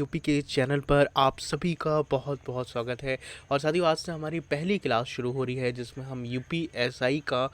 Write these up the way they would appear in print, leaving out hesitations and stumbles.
UP के channel पर आप सभी का बहुत बहुत स्वागत है। और साथियों, आज से हमारी पहली क्लास शुरू हो रही है जिसमें हम यूपी एसआई का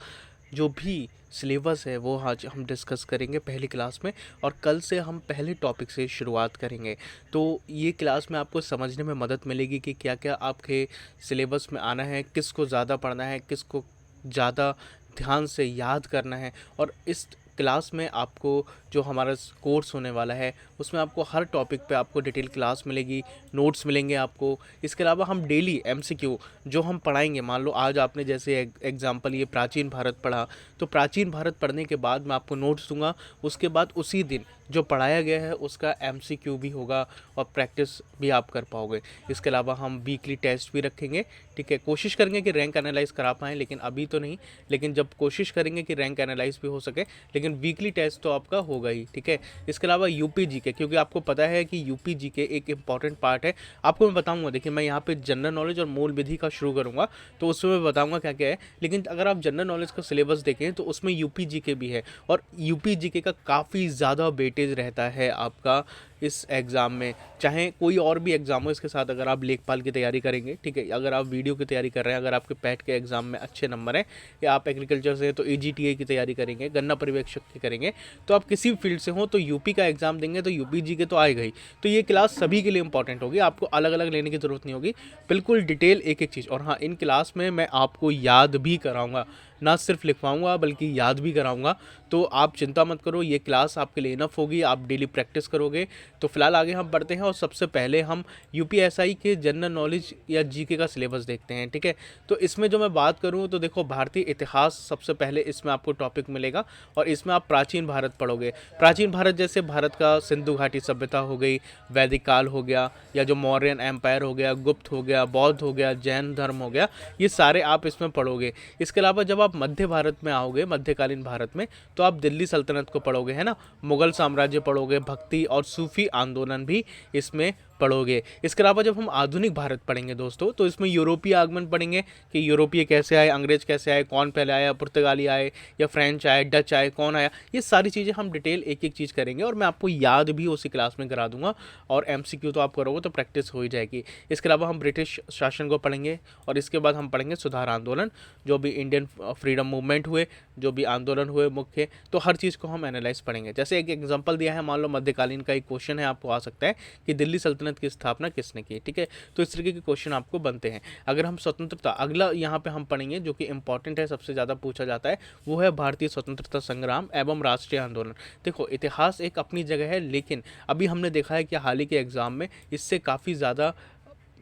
जो भी सिलेबस है वो आज हम डिस्कस करेंगे पहली क्लास में। और कल से हम पहले टॉपिक से शुरुआत करेंगे। तो ये क्लास में आपको समझने में मदद मिलेगी कि क्या क्या आपके सिलेबस में आना है, किसको ज़्यादा पढ़ना है, किसको ज़्यादा ध्यान से याद करना है। और इस क्लास में आपको जो हमारा कोर्स होने वाला है उसमें आपको हर टॉपिक पे आपको डिटेल क्लास मिलेगी, नोट्स मिलेंगे आपको। इसके अलावा हम डेली एमसीक्यू जो हम पढ़ाएंगे, मान लो आज आपने जैसे एग्जांपल ये प्राचीन भारत पढ़ा, तो प्राचीन भारत पढ़ने के बाद मैं आपको नोट्स दूंगा। उसके बाद उसी दिन जो पढ़ाया गया है उसका एमसीक्यू भी होगा और प्रैक्टिस भी आप कर पाओगे। इसके अलावा हम वीकली टेस्ट भी रखेंगे, ठीक है। कोशिश करेंगे कि रैंक एनालाइज करा पाएँ, लेकिन अभी तो नहीं, लेकिन जब कोशिश करेंगे कि रैंक एनालाइज भी हो सके, लेकिन वीकली टेस्ट तो आपका होगा ही, ठीक है। इसके अलावा यूपी जीके, क्योंकि आपको पता है कि यूपी जीके एक इंपॉर्टेंट पार्ट है। आपको मैं बताऊंगा, देखिए मैं यहाँ पे जनरल नॉलेज और मूल विधि का शुरू करूँगा तो उसमें मैं बताऊंगा क्या क्या है। लेकिन अगर आप जनरल नॉलेज का सिलेबस देखें तो उसमें यूपी जीके भी है, और यूपी जीके का काफ़ी ज़्यादा वेटेज रहता है आपका इस एग्ज़ाम में। चाहे कोई और भी एग्ज़ाम हो, इसके साथ अगर आप लेखपाल की तैयारी करेंगे, ठीक है, अगर आप वीडियो की तैयारी कर रहे हैं, अगर आपके पैट के एग्ज़ाम में अच्छे नंबर हैं, या आप एग्रीकल्चर से हैं तो एजीटीए की तैयारी करेंगे, गन्ना पर्यवेक्षक की करेंगे, तो आप किसी भी फील्ड से हो तो यूपी का एग्ज़ाम देंगे तो यूपी जी के तो आएगा ही। तो ये क्लास सभी के लिए इंपॉर्टेंट होगी, आपको अलग अलग लेने की ज़रूरत नहीं होगी, बिल्कुल डिटेल एक एक चीज़। और हाँ, इन क्लास में मैं आपको याद भी कराऊंगा, ना सिर्फ लिखवाऊंगा बल्कि याद भी कराऊंगा। तो आप चिंता मत करो, ये क्लास आपके लिए इनफ होगी, आप डेली प्रैक्टिस करोगे। तो फिलहाल आगे हम बढ़ते हैं और सबसे पहले हम यूपीएसआई के जनरल नॉलेज या जीके का सिलेबस देखते हैं, ठीक है। तो इसमें जो मैं बात करूं तो देखो, भारतीय इतिहास सबसे पहले इसमें आपको टॉपिक मिलेगा, और इसमें आप प्राचीन भारत पढ़ोगे। प्राचीन भारत जैसे भारत का सिंधु घाटी सभ्यता हो गई, वैदिक काल हो गया, या जो मौर्यन एम्पायर हो गया, गुप्त हो गया, बौद्ध हो गया, जैन धर्म हो गया, ये सारे आप इसमें पढ़ोगे। इसके अलावा जब आप मध्य भारत में आओगे, मध्यकालीन भारत में, तो आप दिल्ली सल्तनत को पढ़ोगे, है ना, मुगल साम्राज्य पढ़ोगे, भक्ति और सूफी आंदोलन भी इसमें पढ़ोगे। इसके अलावा जब हम आधुनिक भारत पढ़ेंगे दोस्तों, तो इसमें यूरोपीय आगमन पढ़ेंगे कि यूरोपीय कैसे आए, अंग्रेज कैसे आए, कौन पहले आया, पुर्तगाली आए या फ्रेंच आए, डच आए, कौन आया, ये सारी चीज़ें हम डिटेल एक एक चीज़ करेंगे, और मैं आपको याद भी उसी क्लास में करा दूंगा। और एमसीक्यू तो आप करोगे तो प्रैक्टिस हो ही जाएगी। इसके अलावा हम ब्रिटिश शासन को पढ़ेंगे, और इसके बाद हम पढ़ेंगे सुधार आंदोलन, जो भी इंडियन फ्रीडम मूवमेंट हुए, जो भी आंदोलन हुए मुख्य, तो हर चीज़ को हम एनालाइज पढ़ेंगे। जैसे एक एग्जांपल दिया है, मान लो मध्यकालीन का एक क्वेश्चन है, आपको आ सकता है कि दिल्ली सल्तनत की स्थापना किसने की, ठीक है। तो इस तरीके के क्वेश्चन आपको बनते हैं। अगर हम स्वतंत्रता, अगला यहाँ पे हम पढ़ेंगे जो कि इंपॉर्टेंट है, सबसे ज़्यादा पूछा जाता है, वो है भारतीय स्वतंत्रता संग्राम एवं राष्ट्रीय आंदोलन। देखो, इतिहास एक अपनी जगह है, लेकिन अभी हमने देखा है कि हाल ही के एग्जाम में इससे काफ़ी ज़्यादा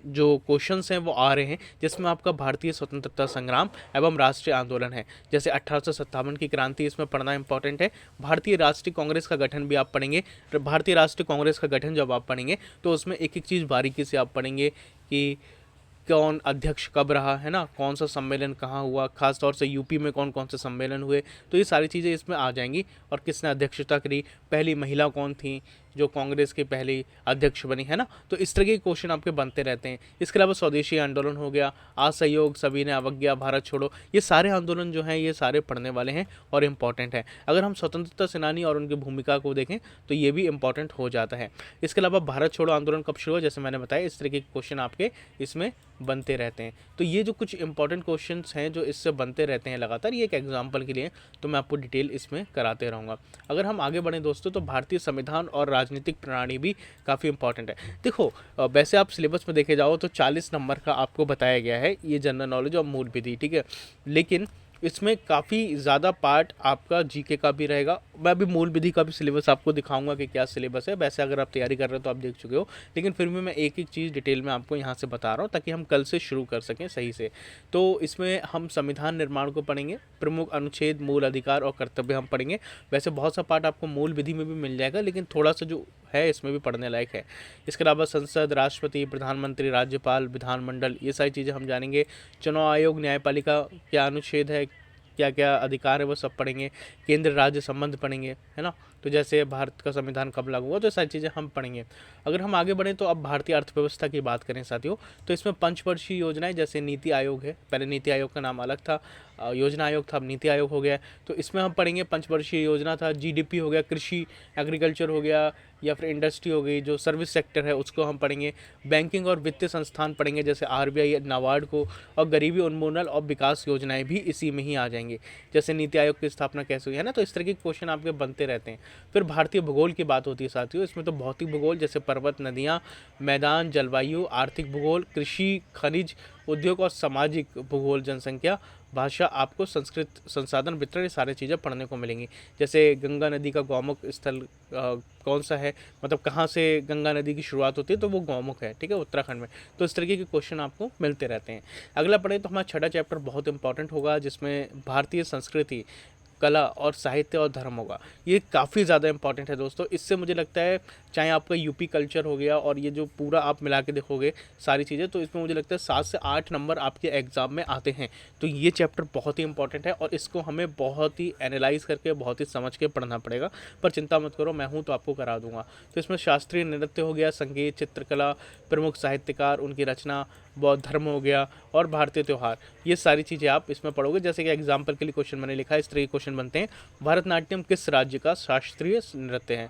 जो क्वेश्चंस हैं वो आ रहे हैं, जिसमें आपका भारतीय स्वतंत्रता संग्राम एवं राष्ट्रीय आंदोलन है। जैसे 1857 की क्रांति इसमें पढ़ना इंपॉर्टेंट है। भारतीय राष्ट्रीय कांग्रेस का गठन भी आप पढ़ेंगे। भारतीय राष्ट्रीय कांग्रेस का गठन जब आप पढ़ेंगे तो उसमें एक एक चीज़ बारीकी से आप पढ़ेंगे कि कौन अध्यक्ष कब रहा, है ना, कौन सा सम्मेलन कहाँ हुआ, खास तौर से यूपी में कौन कौन से सम्मेलन हुए, तो ये सारी चीज़ें इसमें आ जाएंगी। और किसने अध्यक्षता करी, पहली महिला कौन थी जो कांग्रेस की पहली अध्यक्ष बनी, है ना। तो इस तरह के क्वेश्चन आपके बनते रहते हैं। इसके अलावा स्वदेशी आंदोलन हो गया, असहयोग, सभी ने अवज्ञा, भारत छोड़ो, ये सारे आंदोलन जो हैं ये सारे पढ़ने वाले हैं और इम्पॉर्टेंट है। अगर हम स्वतंत्रता सेनानी और उनकी भूमिका को देखें तो ये भी इंपॉर्टेंट हो जाता है। इसके अलावा भारत छोड़ो आंदोलन कब शुरू हुआ, जैसे मैंने बताया, इस तरीके के क्वेश्चन आपके इसमें बनते रहते हैं। तो ये जो कुछ इंपॉर्टेंट क्वेश्चंस हैं जो इससे बनते रहते हैं लगातार, ये एक एग्जांपल के लिए, तो मैं आपको डिटेल इसमें कराते रहूँगा। अगर हम आगे बढ़ें दोस्तों, तो भारतीय संविधान और राजनीतिक प्रणाली भी काफ़ी इंपॉर्टेंट है। देखो, वैसे आप सिलेबस में देखे जाओ तो 40 नंबर का आपको बताया गया है ये जनरल नॉलेज और मूल विधि, ठीक है, लेकिन इसमें काफ़ी ज़्यादा पार्ट आपका जीके का भी रहेगा। मैं अभी मूल विधि का भी सिलेबस आपको दिखाऊंगा कि क्या सिलेबस है। वैसे अगर आप तैयारी कर रहे हो तो आप देख चुके हो, लेकिन फिर भी मैं एक एक चीज़ डिटेल में आपको यहाँ से बता रहा हूँ ताकि हम कल से शुरू कर सकें सही से। तो इसमें हम संविधान निर्माण को पढ़ेंगे, प्रमुख अनुच्छेद, मूल अधिकार और कर्तव्य हम पढ़ेंगे। वैसे बहुत सा पार्ट आपको मूल विधि में भी मिल जाएगा, लेकिन थोड़ा सा जो है इसमें भी पढ़ने लायक है। इसके अलावा संसद, राष्ट्रपति, प्रधानमंत्री, राज्यपाल, विधानमंडल, ये सारी चीज़ें हम जानेंगे। चुनाव आयोग, न्यायपालिका, क्या अनुच्छेद है, क्या क्या अधिकार है, वो सब पढ़ेंगे। केंद्र राज्य संबंध पढ़ेंगे, है ना, तो जैसे भारत का संविधान कब लागू हुआ, तो सारी चीज़ें हम पढ़ेंगे। अगर हम आगे बढ़ें तो अब भारतीय अर्थव्यवस्था की बात करें साथियों, तो इसमें पंचवर्षीय योजनाएं, जैसे नीति आयोग है, पहले नीति आयोग का नाम अलग था, योजना आयोग था, अब नीति आयोग हो गया है। तो इसमें हम पढ़ेंगे पंचवर्षीय योजना था, जीडीपी हो गया, कृषि एग्रीकल्चर हो गया, या फिर इंडस्ट्री हो गई, जो सर्विस सेक्टर है उसको हम पढ़ेंगे। बैंकिंग और वित्तीय संस्थान पढ़ेंगे, जैसे आरबीआई, नाबार्ड को, और गरीबी उन्मूलन और विकास योजनाएं भी इसी में ही आ जाएंगी। जैसे नीति आयोग की स्थापना कैसे हुई है ना, तो इस तरह के क्वेश्चन आपके बनते रहते हैं। फिर भारतीय भूगोल की बात होती है साथियों, इसमें तो भौतिक भूगोल, जैसे पर्वत, नदियाँ, मैदान, जलवायु, आर्थिक भूगोल, कृषि, खनिज, उद्योग और सामाजिक भूगोल, जनसंख्या, भाषा, आपको संस्कृत, संसाधन वितरण, ये सारी चीज़ें पढ़ने को मिलेंगी। जैसे गंगा नदी का गौमुख स्थल कौन सा है, मतलब कहाँ से गंगा नदी की शुरुआत होती है, तो वो गौमुख है, ठीक है, उत्तराखंड में। तो इस तरीके के क्वेश्चन आपको मिलते रहते हैं। अगला पढ़े तो हमारा छठा चैप्टर बहुत इंपॉर्टेंट होगा, जिसमें भारतीय संस्कृति, कला और साहित्य और धर्म होगा। ये काफ़ी ज़्यादा इंपॉर्टेंट है दोस्तों। इससे मुझे लगता है, चाहे आपका यूपी कल्चर हो गया और ये जो पूरा आप मिला के देखोगे सारी चीज़ें, तो इसमें मुझे लगता है 7 से 8 नंबर आपके एग्ज़ाम में आते हैं। तो ये चैप्टर बहुत ही इंपॉर्टेंट है और इसको हमें बहुत ही एनालाइज करके, बहुत ही समझ के पढ़ना पड़ेगा। पर चिंता मत करो, मैं हूँ तो आपको करा दूंगा। तो इसमें शास्त्रीय नृत्य हो गया, संगीत, चित्रकला, प्रमुख साहित्यकार, उनकी रचना, बौद्ध धर्म हो गया, और भारतीय त्यौहार, ये सारी चीज़ें आप इसमें पढ़ोगे। जैसे कि एग्जाम्पल के लिए क्वेश्चन मैंने लिखा है, इस तरह के क्वेश्चन बनते हैं। भरतनाट्यम किस राज्य का शास्त्रीय नृत्य है।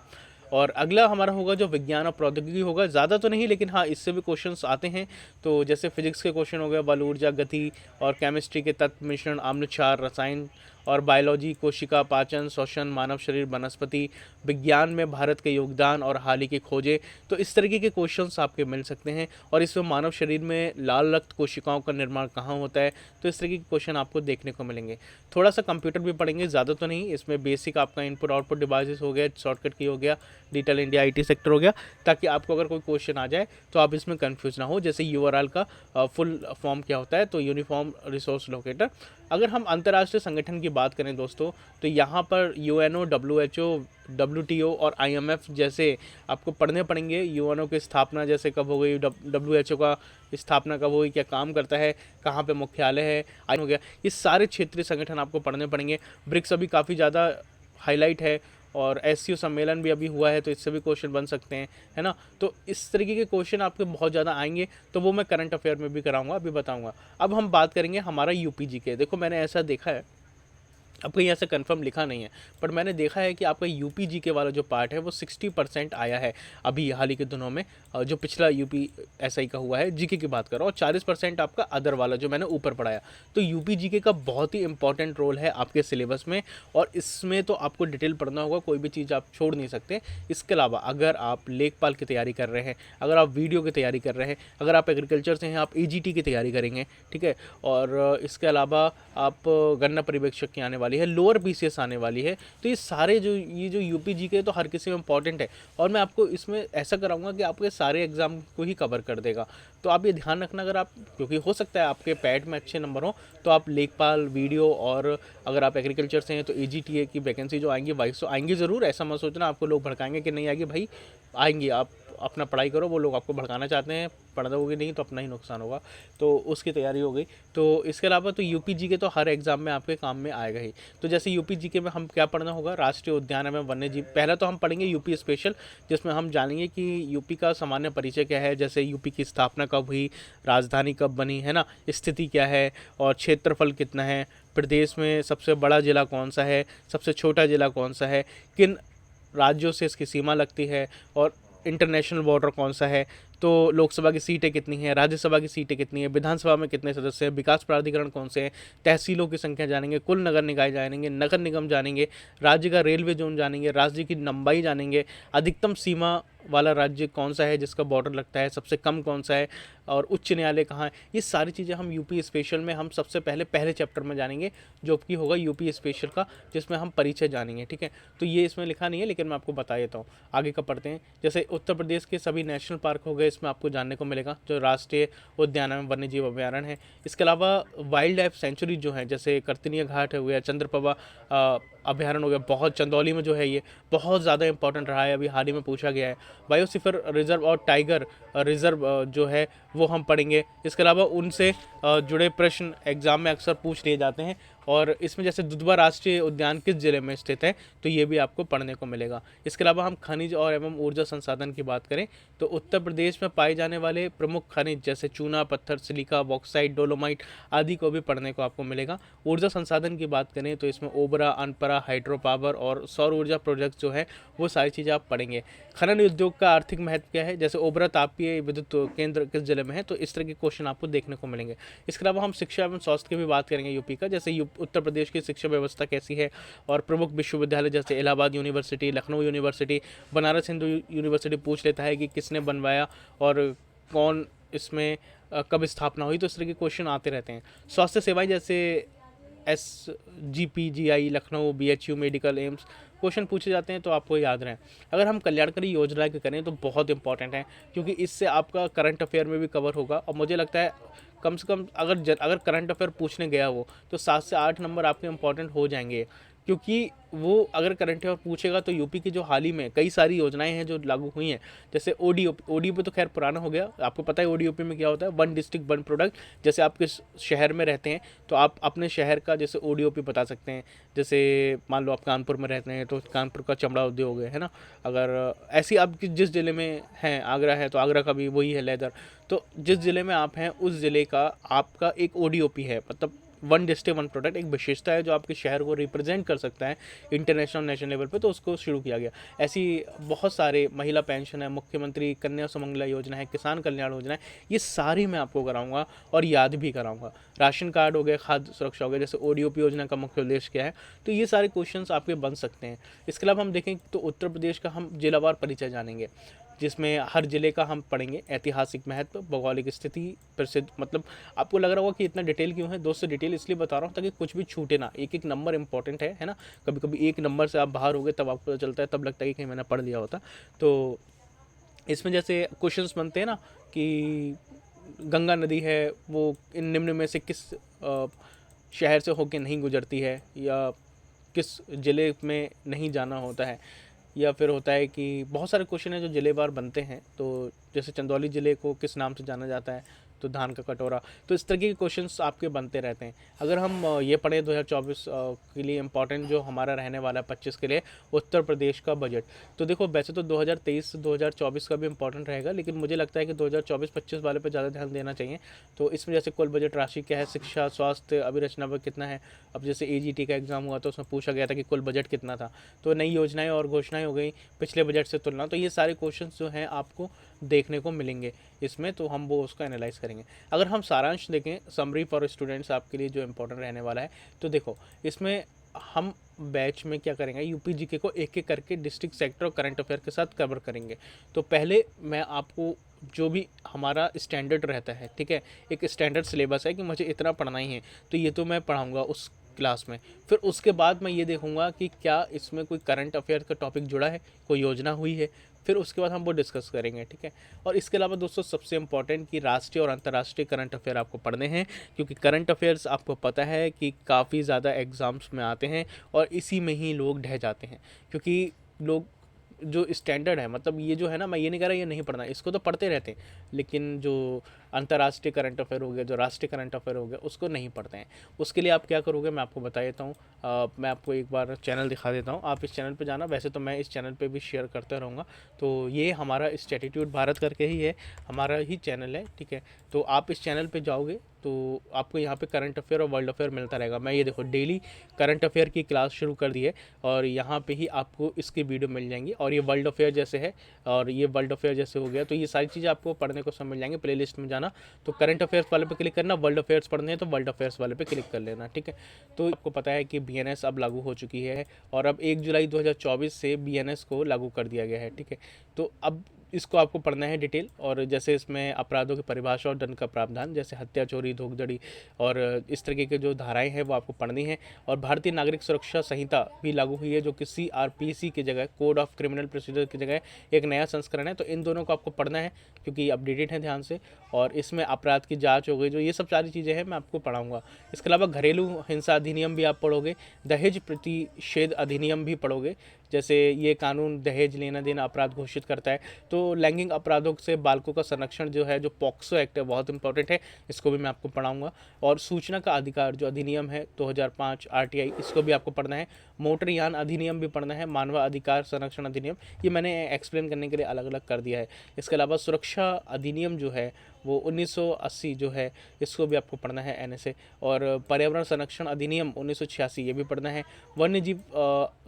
और अगला हमारा होगा जो विज्ञान और प्रौद्योगिकी होगा, ज़्यादा तो नहीं लेकिन हाँ इससे भी क्वेश्चंस आते हैं। तो जैसे फिजिक्स के क्वेश्चन हो गए, बल, ऊर्जा, गति, और केमिस्ट्री के तत्व, मिश्रण, आम्ल क्षार, रसायन, और बायोलॉजी, कोशिका, पाचन, श्वसन, मानव शरीर, वनस्पति विज्ञान में भारत के योगदान और हाल ही की खोजें। तो इस तरीके के क्वेश्चंस आपके मिल सकते हैं। और इसमें मानव शरीर में लाल रक्त कोशिकाओं का निर्माण कहाँ होता है, तो इस तरीके के क्वेश्चन आपको देखने को मिलेंगे। थोड़ा सा कंप्यूटर भी पढ़ेंगे, ज़्यादा तो नहीं। इसमें बेसिक आपका इनपुट आउटपुट डिवाइसेस हो गया, शॉर्टकट की हो गया, डिजिटल इंडिया आईटी सेक्टर हो गया, ताकि आपको अगर कोई क्वेश्चन आ जाए तो आप इसमें कंफ्यूज ना हो। जैसे यूआरएल का फुल फॉर्म क्या होता है, तो यूनिफॉर्म रिसोर्स लोकेटर। अगर हम अंतर्राष्ट्रीय संगठन की बात करें दोस्तों, तो यहाँ पर यूएनओ, डब्ल्यूएचओ, डब्ल्यूटीओ और आईएमएफ जैसे आपको पढ़ने पड़ेंगे। यूएनओ की स्थापना जैसे कब हो गई, डब्ल्यूएचओ का स्थापना कब हुई, क्या काम करता है, कहाँ पे मुख्यालय है, आई हो गया, ये सारे क्षेत्रीय संगठन आपको पढ़ने पड़ेंगे। ब्रिक्स अभी काफ़ी ज़्यादा हाईलाइट है, और एससीओ सम्मेलन भी अभी हुआ है, तो इससे भी क्वेश्चन बन सकते हैं, है ना। तो इस तरीके के क्वेश्चन आपके बहुत ज़्यादा आएंगे, तो वो मैं करंट अफेयर में भी कराऊंगा, अभी बताऊंगा। अब हम बात करेंगे हमारा यूपीजी के। देखो मैंने ऐसा देखा है, अब कहीं ऐसा कंफर्म लिखा नहीं है, पर मैंने देखा है कि आपका यूपी जीके वाला जो पार्ट है वो 60% आया है अभी हाल ही के दिनों में, जो पिछला यूपी एसआई का हुआ है जीके की बात करो, और 40% आपका अदर वाला जो मैंने ऊपर पढ़ाया। तो यूपी जीके का बहुत ही इंपॉर्टेंट रोल है आपके सिलेबस में, और इसमें तो आपको डिटेल पढ़ना होगा, कोई भी चीज़ आप छोड़ नहीं सकते। इसके अलावा अगर आप लेखपाल की तैयारी कर रहे हैं, अगर आप वीडियो की तैयारी कर रहे हैं, अगर आप एग्रीकल्चर से हैं, आप एजीटी की तैयारी करेंगे, ठीक है, और इसके अलावा आप गन्ना पर्यवेक्षक की आने वाली है, लोअर बीसीएस आने वाली है, तो ये सारे जो यूपी जीके तो हर किसी में इंपॉर्टेंट है, और मैं आपको इसमें ऐसा कराऊंगा कि आपके सारे एग्जाम को ही कवर कर देगा। तो आप ये ध्यान रखना, अगर आप, क्योंकि हो सकता है आपके पैट में अच्छे नंबर हो, तो आप लेखपाल, वीडियो, और अगर आप एग्रीकल्चर से हैं तो एजीटीए की वैकेंसी जो आएंगी 2200 आएंगी ज़रूर। ऐसा मत सोचना आपको लोग भड़काएंगे कि नहीं आएगी, भाई आएंगी, आप अपना पढ़ाई करो। वो लोग आपको भड़काना चाहते हैं, पढ़ दोगे नहीं तो अपना ही नुकसान होगा, तो उसकी तैयारी हो गई। तो इसके अलावा तो यूपी जीके तो हर एग्जाम में आपके काम में आएगा ही। तो जैसे यूपी जीके में हम क्या पढ़ना होगा, राष्ट्रीय उद्यान एवं वन्य जीव। पहला तो हम पढ़ेंगे यूपी स्पेशल, जिसमें हम जानेंगे कि यूपी का सामान्य परिचय क्या है, जैसे यूपी की स्थापना कब हुई, राजधानी कब बनी, है ना, स्थिति क्या है, और क्षेत्रफल कितना है, प्रदेश में सबसे बड़ा जिला कौन सा है, सबसे छोटा जिला कौन सा है, किन राज्यों से इसकी सीमा लगती है, और इंटरनेशनल बॉर्डर कौन सा है, तो लोकसभा की सीटें कितनी हैं, राज्यसभा की सीटें कितनी हैं, विधानसभा में कितने सदस्य हैं, विकास प्राधिकरण कौन से हैं, तहसीलों की संख्या जानेंगे, कुल नगर निकाय जानेंगे, नगर निगम जानेंगे, राज्य का रेलवे जोन जानेंगे, राज्य की लंबाई जानेंगे, अधिकतम सीमा वाला राज्य कौन सा है जिसका बॉर्डर लगता है, सबसे कम कौन सा है, और उच्च न्यायालय कहाँ है। ये सारी चीज़ें हम यूपी स्पेशल में हम सबसे पहले चैप्टर में जानेंगे, जो कि होगा यूपी स्पेशल का, जिसमें हम परिचय जानेंगे, ठीक है। तो ये इसमें लिखा नहीं है, लेकिन मैं आपको बता देता हूँ। आगे का पढ़ते हैं। जैसे उत्तर प्रदेश के सभी नेशनल पार्क हो गए, इसमें आपको जानने को मिलेगा, जो राष्ट्रीय उद्यान एवं वन्य जीव अभ्यारण्य है। इसके अलावा वाइल्ड लाइफ सेंचुरी जो है, जैसे कर्तनीय घाट हो गया, चंद्रप्रभा अभयारण्य हो गया, बहुत चंदौली में जो है ये बहुत ज़्यादा इंपॉर्टेंट रहा है, अभी हाल ही में पूछा गया है। बायोस्फीयर रिजर्व और टाइगर रिजर्व जो है वो हम पढ़ेंगे। इसके अलावा उनसे जुड़े प्रश्न एग्जाम में अक्सर पूछ लिए जाते हैं, और इसमें जैसे दुधवा राष्ट्रीय उद्यान किस जिले में स्थित है, तो ये भी आपको पढ़ने को मिलेगा। इसके अलावा हम खनिज और एवं ऊर्जा संसाधन की बात करें तो उत्तर प्रदेश में पाए जाने वाले प्रमुख खनिज जैसे चूना, पत्थर, सिलिका, बॉक्साइट, डोलोमाइट आदि को भी पढ़ने को आपको मिलेगा। ऊर्जा संसाधन की बात करें तो इसमें ओबरा, अनपरा, हाइड्रो पावर और सौर ऊर्जा प्रोजेक्ट जो है वो सारी चीज़ें आप पढ़ेंगे। खनन उद्योग का आर्थिक महत्व क्या है, जैसे ओबरा तापीय विद्युत केंद्र किस जिले में है, तो इस तरह के क्वेश्चन आपको देखने को मिलेंगे। इसके अलावा हम शिक्षा एवं स्वास्थ्य की भी बात करेंगे यूपी का, जैसे उत्तर प्रदेश की शिक्षा व्यवस्था कैसी है, और प्रमुख विश्वविद्यालय जैसे Allahabad university, Lucknow university, Banaras Hindu university पूछ लेता है कि किसने बनवाया और कौन इसमें कब स्थापना हुई, तो इस तरह के क्वेश्चन आते रहते हैं। स्वास्थ्य सेवाएं जैसे SGPGI, Lucknow, BHU, medical, AIIMS question पूछे जाते हैं तो आपको याद रहें। अगर हम कल्याणकारी योजना की करें तो बहुत इंपॉर्टेंट है, क्योंकि इससे आपका करंट अफेयर में भी कवर होगा, और मुझे लगता है कम से कम अगर करंट अफेयर पूछने गया वो तो 7 से 8 नंबर आपके इंपॉर्टेंट हो जाएंगे, क्योंकि वो अगर करंट अफेयर पूछेगा तो यूपी की जो हाल ही में कई सारी योजनाएं हैं जो लागू हुई हैं, जैसे ODOP तो खैर पुराना हो गया, आपको पता है ODOP में क्या होता है, वन डिस्ट्रिक्ट वन प्रोडक्ट। जैसे आप किस शहर में रहते हैं तो आप अपने शहर का जैसे ODOP बता सकते हैं। जैसे मान लो आप कानपुर में रहते हैं तो कानपुर का चमड़ा उद्योग है ना, अगर ऐसी आप जिस ज़िले में हैं, आगरा है तो आगरा का भी वही है लेदर, तो जिस ज़िले में आप हैं उस ज़िले का आपका एक ODOP है, मतलब वन डिस्ट्रिक्ट वन प्रोडक्ट, एक विशेषता है जो आपके शहर को रिप्रेजेंट कर सकता है इंटरनेशनल नेशनल लेवल पे, तो उसको शुरू किया गया। ऐसी बहुत सारे महिला पेंशन है, मुख्यमंत्री कन्या सुमंगला योजना है, किसान कल्याण योजना है, ये सारी मैं आपको कराऊंगा और याद भी कराऊंगा। राशन कार्ड हो गया, खाद्य सुरक्षा हो गया, जैसे ODOP योजना का मुख्य उद्देश्य क्या है, तो ये सारे क्वेश्चंस आपके बन सकते हैं। इसके अलावा हम देखें तो उत्तर प्रदेश का हम जिलावार परिचय जानेंगे, जिसमें हर ज़िले का हम पढ़ेंगे, ऐतिहासिक महत्व, भौगोलिक स्थिति, प्रसिद्ध, मतलब आपको लग रहा होगा कि इतना डिटेल क्यों है, दोस्तों डिटेल इसलिए बता रहा हूँ ताकि कुछ भी छूटे ना, एक एक नंबर इंपॉर्टेंट है ना। कभी कभी एक नंबर से आप बाहर हो गए तब आपको पता चलता है, तब लगता है कि कहीं मैंने पढ़ लिया होता। तो इसमें जैसे क्वेश्चंस बनते हैं ना कि गंगा नदी है वो इन निम्न में से किस शहर से होकर नहीं गुजरती है, या किस ज़िले में नहीं जाना होता है, या फिर होता है कि बहुत सारे क्वेश्चन हैं जो ज़िलेवार बनते हैं। तो जैसे चंदौली ज़िले को किस नाम से जाना जाता है, तो धान का कटोरा, तो इस तरह के क्वेश्चंस आपके बनते रहते हैं। अगर हम ये पढ़ें 2024 के लिए इम्पॉर्टेंट जो हमारा रहने वाला है 25 के लिए, उत्तर प्रदेश का बजट, तो देखो वैसे तो 2023 से 2024 का भी इम्पॉर्टेंट रहेगा, लेकिन मुझे लगता है कि 2024-25 वाले पे ज़्यादा ध्यान देना चाहिए। तो इसमें जैसे कुल बजट राशि क्या है, शिक्षा, स्वास्थ्य, अभिरचना पर कितना है। अब जैसे AGT का एग्जाम हुआ तो उसमें पूछा गया था कि कुल बजट कितना था, तो नई योजनाएं और घोषणाएं हो गई पिछले बजट से तुलना, तो ये सारे क्वेश्चन जो हैं आपको देखने को मिलेंगे इसमें, तो हम वो उसका एनालाइज करेंगे। अगर हम सारांश देखें, समरी फॉर स्टूडेंट्स आपके लिए जो इंपॉर्टेंट रहने वाला है, तो देखो इसमें हम बैच में क्या करेंगे, UPGK को एक एक करके डिस्ट्रिक्ट, सेक्टर और करंट अफेयर के साथ कवर करेंगे। तो पहले मैं आपको जो भी हमारा स्टैंडर्ड रहता है, ठीक है, एक स्टैंडर्ड सिलेबस है कि मुझे इतना पढ़ना ही है, तो ये तो मैं पढ़ाऊँगा उस क्लास में। फिर उसके बाद मैं ये देखूंगा कि क्या इसमें कोई करंट अफेयर का टॉपिक जुड़ा है, कोई योजना हुई है, फिर उसके बाद हम वो डिस्कस करेंगे, ठीक है। और इसके अलावा दोस्तों सबसे इंपॉर्टेंट कि राष्ट्रीय और अंतर्राष्ट्रीय करंट अफेयर आपको पढ़ने हैं, क्योंकि करंट अफेयर्स आपको पता है कि काफ़ी ज़्यादा एग्ज़ाम्स में आते हैं और इसी में ही लोग ढह जाते हैं, क्योंकि लोग जो स्टैंडर्ड है, मतलब ये जो है ना, मैं ये नहीं कह रहा ये नहीं पढ़ना, इसको तो पढ़ते रहते हैं, लेकिन जो अंतर्राष्ट्रीय करंट अफेयर हो गया, जो राष्ट्रीय करंट अफेयर हो गया, उसको नहीं पढ़ते हैं। उसके लिए आप क्या करोगे मैं आपको बता देता हूँ। मैं आपको एक बार चैनल दिखा देता हूँ, आप इस चैनल पे जाना, वैसे तो मैं इस चैनल पे भी शेयर करता रहूँगा। तो ये हमारा स्टैटिट्यूड भारत करके ही है, हमारा ही चैनल है, ठीक है। तो आप इस चैनल पे जाओगे तो आपको यहाँ पे करंट अफेयर और वर्ल्ड अफेयर मिलता रहेगा। मैं ये देखो डेली करंट अफेयर की क्लास शुरू कर दी है, और यहाँ पे ही आपको इसकी वीडियो मिल जाएंगी, और ये वर्ल्ड अफेयर जैसे है, और ये वर्ल्ड अफेयर जैसे हो गया, तो ये सारी चीज़ें आपको पढ़ने को सब मिल जाएंगे। प्लेलिस्ट में जाना, तो करंट अफेयर्स वाले पे क्लिक करना, वर्ल्ड अफेयर्स पढ़ने हैं तो वर्ल्ड अफेयर्स वाले पे क्लिक कर लेना, ठीक है। तो आपको पता है कि BNS अब लागू हो चुकी है, और अब 1 जुलाई 2024 से BNS को लागू कर दिया गया है, ठीक है। तो अब इसको आपको पढ़ना है डिटेल। और जैसे इसमें अपराधों की परिभाषा और दंड का प्रावधान, जैसे हत्या, चोरी, धोखाधड़ी और इस तरीके के जो धाराएं हैं वो आपको पढ़नी है। और भारतीय नागरिक सुरक्षा संहिता भी लागू हुई है, जो कि CRPC की जगह, कोड ऑफ क्रिमिनल प्रोसीजर की जगह एक नया संस्करण है। तो इन दोनों को आपको पढ़ना है क्योंकि अपडेटेड है ध्यान से। और इसमें अपराध की जांच हो गई, जो ये सब सारी चीज़ें हैं मैं आपको पढ़ाऊँगा। इसके अलावा घरेलू हिंसा अधिनियम भी आप पढ़ोगे, दहेज प्रतिषेध अधिनियम भी पढ़ोगे। जैसे ये कानून दहेज लेना देना अपराध घोषित करता है। तो लैंगिक अपराधों से बालकों का संरक्षण जो है, जो पॉक्सो एक्ट है, बहुत इंपॉर्टेंट है, इसको भी मैं आपको पढ़ाऊंगा। और सूचना का अधिकार जो अधिनियम है 2005 RTI, इसको भी आपको पढ़ना है। मोटर यान अधिनियम भी पढ़ना है। मानव अधिकार संरक्षण अधिनियम, ये मैंने एक्सप्लेन करने के लिए अलग अलग कर दिया है। इसके अलावा सुरक्षा अधिनियम जो है वो 1980 जो है, इसको भी आपको पढ़ना है NSA। और पर्यावरण संरक्षण अधिनियम 1986, ये भी पढ़ना है। वन्य जीव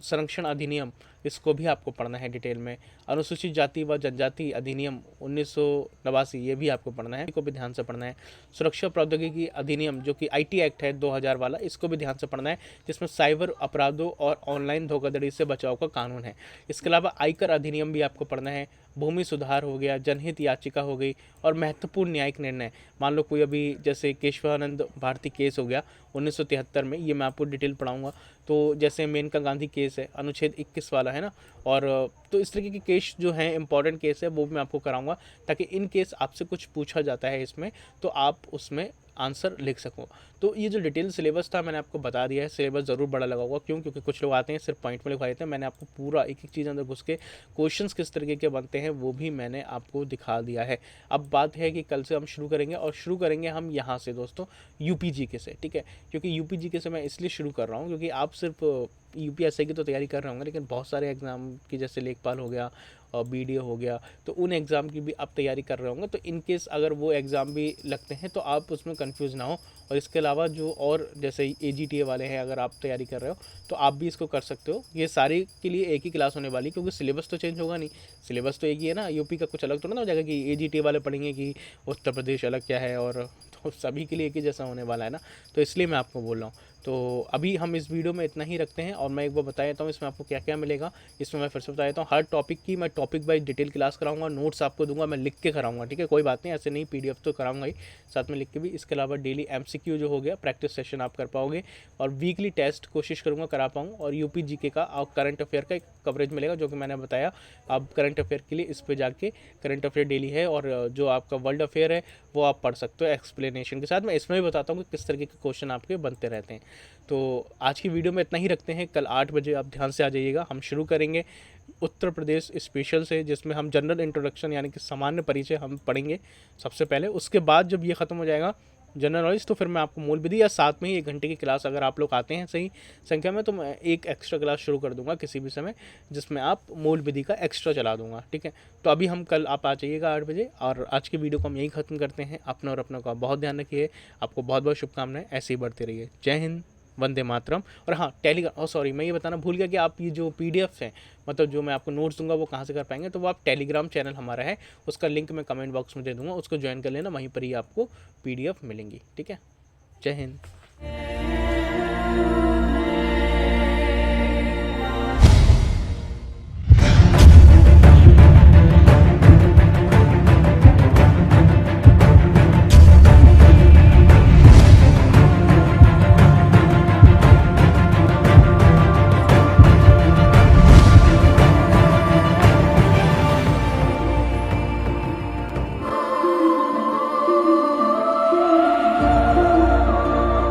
संरक्षण अधिनियम, इसको भी आपको पढ़ना है डिटेल में। अनुसूचित जाति व जनजाति अधिनियम 1989, ये भी आपको पढ़ना है, इसको भी ध्यान से पढ़ना है। सुरक्षा प्रौद्योगिकी अधिनियम जो कि IT एक्ट है 2000 वाला, इसको भी ध्यान से पढ़ना है, जिसमें साइबर अपराधों और ऑनलाइन धोखाधड़ी से बचाव का कानून है। इसके अलावा आयकर अधिनियम भी आपको पढ़ना है। भूमि सुधार हो गया, जनहित याचिका हो गई, और महत्वपूर्ण न्यायिक निर्णय, मान लो कोई अभी जैसे केशवानंद भारती केस हो गया 1973 में, ये मैं आपको डिटेल पढ़ाऊंगा। तो जैसे मेनका गांधी केस है, अनुच्छेद 21 वाला है ना। और तो इस तरीके के केस जो हैं, इंपॉर्टेंट केस है, वो मैं आपको कराऊंगा, ताकि इन केस आपसे कुछ पूछा जाता है इसमें तो आप उसमें आंसर लिख सको। तो ये जो डिटेल सिलेबस था मैंने आपको बता दिया है। सिलेबस ज़रूर बड़ा लगा होगा, क्यों? क्योंकि कुछ लोग आते हैं सिर्फ पॉइंट में लिखवा देते हैं। मैंने आपको पूरा एक एक चीज़ अंदर घुस के क्वेश्चंस किस तरीके के बनते हैं वो भी मैंने आपको दिखा दिया है। अब बात है कि कल से हम शुरू करेंगे, और शुरू करेंगे हम यहाँ से दोस्तों UPGK से, ठीक है? क्योंकि UPGK से मैं इसलिए शुरू कर रहा हूँ क्योंकि आप सिर्फ UPSI की तो तैयारी कर रहे होंगे, लेकिन बहुत सारे एग्ज़ाम की, जैसे लेखपाल हो गया और BDO हो गया, तो उन एग्ज़ाम की भी आप तैयारी कर रहे होंगे। तो इन केस अगर वो एग्ज़ाम भी लगते हैं तो आप उसमें कंफ्यूज ना हो। और इसके अलावा जो और जैसे AGTA वाले हैं, अगर आप तैयारी कर रहे हो तो आप भी इसको कर सकते हो। ये सारे के लिए एक ही क्लास होने वाली, क्योंकि सिलेबस तो चेंज होगा नहीं, सिलेबस तो एक ही है ना। यूपी का कुछ अलग तो ना हो जाएगा कि AGTA वाले पढ़ेंगे कि उत्तर प्रदेश अलग क्या है, और तो सभी के लिए एक ही जैसा होने वाला है ना। तो इसलिए मैं आपको बोल रहा हूँ। तो अभी हम इस वीडियो में इतना ही रखते हैं, और मैं एक बार बता देता हूँ इसमें आपको क्या क्या मिलेगा। इसमें मैं फिर से बता देता हूँ, हर टॉपिक की मैं टॉपिक वाइज डिटेल क्लास कराऊंगा, नोट्स आपको दूंगा, मैं लिख के कराऊंगा, ठीक है? कोई बात नहीं, ऐसे नहीं, PDF तो कराऊंगा ही, साथ में लिख के भी। इसके अलावा डेली MCQ जो हो गया, प्रैक्टिस सेशन आप कर पाओगे, और वीकली टेस्ट कोशिश करूँगा करा पाऊँ। और UPGK का और करंट अफेयर का एक कवरेज मिलेगा, जो कि मैंने बताया। आप करंट अफेयर के लिए इस पर जाके करंट अफेयर डेली है, और जो आपका वर्ल्ड अफेयर है वो आप पढ़ सकते हो एक्सप्लेनेशन के साथ। मैं इसमें भी बताता हूँ कि किस तरीके के क्वेश्चन आपके बनते रहते हैं। तो आज की वीडियो में इतना ही रखते हैं। कल 8 बजे आप ध्यान से आ जाइएगा। हम शुरू करेंगे उत्तर प्रदेश स्पेशल से, जिसमें हम जनरल इंट्रोडक्शन यानी कि सामान्य परिचय हम पढ़ेंगे सबसे पहले। उसके बाद जब ये ख़त्म हो जाएगा जनरल नॉलेज, तो फिर मैं आपको मूल विधि, या साथ में ही 1 घंटे की क्लास अगर आप लोग आते हैं सही संख्या में, तो मैं एक एक्स्ट्रा क्लास शुरू कर दूंगा किसी भी समय, जिसमें आप मूल विधि का एक्स्ट्रा चला दूंगा, ठीक है? तो अभी हम कल आप आ जाइएगा 8 बजे, और आज की वीडियो को हम यहीं ख़त्म करते हैं। अपना और अपनों का बहुत ध्यान रखिए। आपको बहुत बहुत शुभकामनाएं, ऐसे ही बढ़ते रहिए। जय हिंद, वंदे मातरम। और हाँ, टेलीग्राम, सॉरी मैं ये बताना भूल गया कि आप ये जो PDF हैं, मतलब जो मैं आपको नोट्स दूंगा, वो कहाँ से कर पाएंगे? तो वो आप टेलीग्राम चैनल हमारा है, उसका लिंक मैं कमेंट बॉक्स में दे दूंगा, उसको ज्वाइन कर लेना, वहीं पर ही आपको PDF मिलेंगी, ठीक है? जय हिंद।